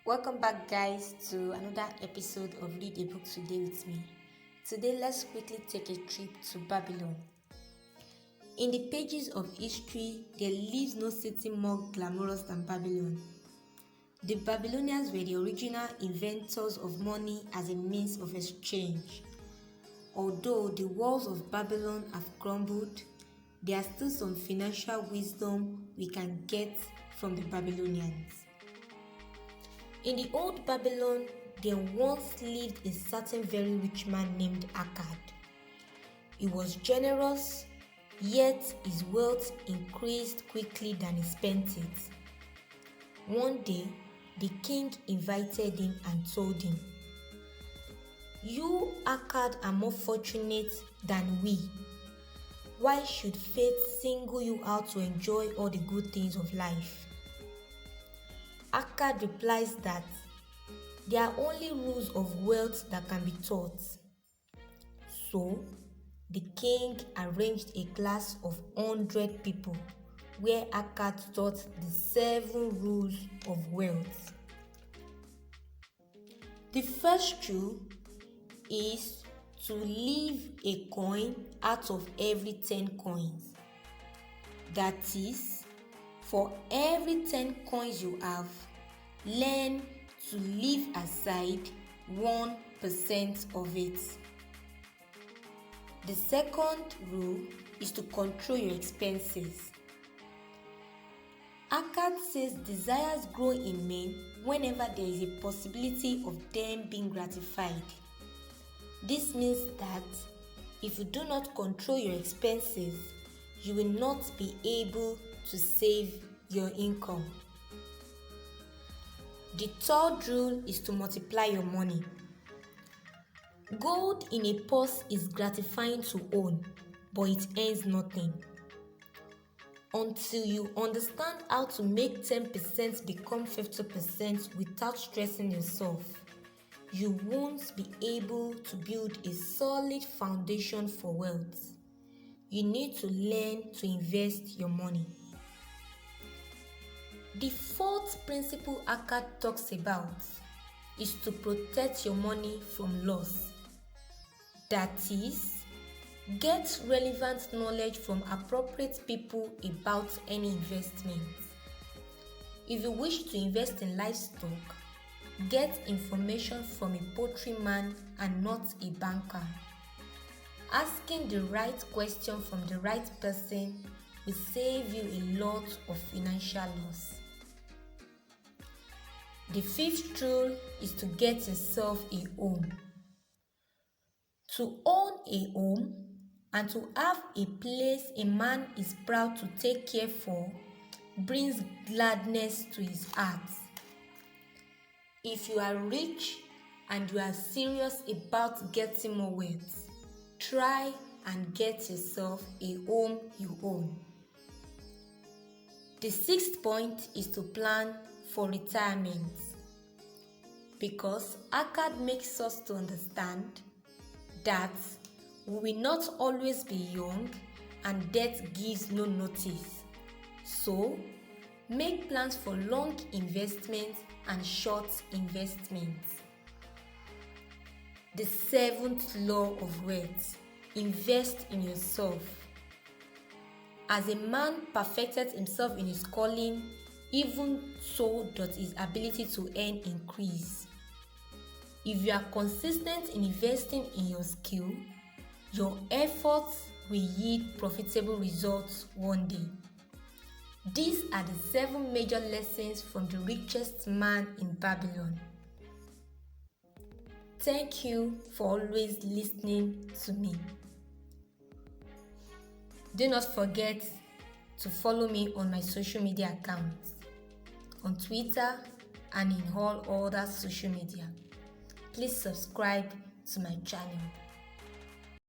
Welcome back, guys, to another episode of Read a Book Today with me. Today, let's quickly take a trip to Babylon. In the pages of history, there lives no city more glamorous than Babylon. The Babylonians were the original inventors of money as a means of exchange. Although the walls of Babylon have crumbled, there are still some financial wisdom we can get from the Babylonians. In the old Babylon, there once lived a certain very rich man named Akkad. He was generous, yet his wealth increased quickly than he spent it. One day, the king invited him and told him, "You, Akkad, are more fortunate than we. Why should fate single you out to enjoy all the good things of life?" Akkad replies that there are only rules of wealth that can be taught. So, the king arranged a class of 100 people where Akkad taught the 7 rules of wealth. The first rule is to leave a coin out of every 10 coins. That is, for every 10 coins you have, learn to leave aside 1% of it. The second rule is to control your expenses. Akkad says desires grow in men whenever there is a possibility of them being gratified. This means that if you do not control your expenses, you will not be able to save your income. The third rule is to multiply your money. Gold in a purse is gratifying to own, but it earns nothing. Until you understand how to make 10% become 50% without stressing yourself, you won't be able to build a solid foundation for wealth. You need to learn to invest your money. The fourth principle Akkad talks about is to protect your money from loss. That is, get relevant knowledge from appropriate people about any investment. If you wish to invest in livestock, get information from a poultry man and not a banker. Asking the right question from the right person will save you a lot of financial loss. The fifth rule is to get yourself a home. To own a home and to have a place a man is proud to take care for brings gladness to his heart. If you are rich and you are serious about getting more wealth, try and get yourself a home you own. The sixth point is to plan for retirement, because Akkad makes us to understand that we will not always be young and death gives no notice. So, make plans for long investments and short investments. The seventh law of wealth: invest in yourself. As a man perfected himself in his calling, even so does his ability to earn increase. If you are consistent in investing in your skill, your efforts will yield profitable results one day. These are the 7 major lessons from the richest man in Babylon. Thank you for always listening to me. Do not forget to follow me on my social media accounts, on Twitter and in all other social media. Please subscribe to my channel.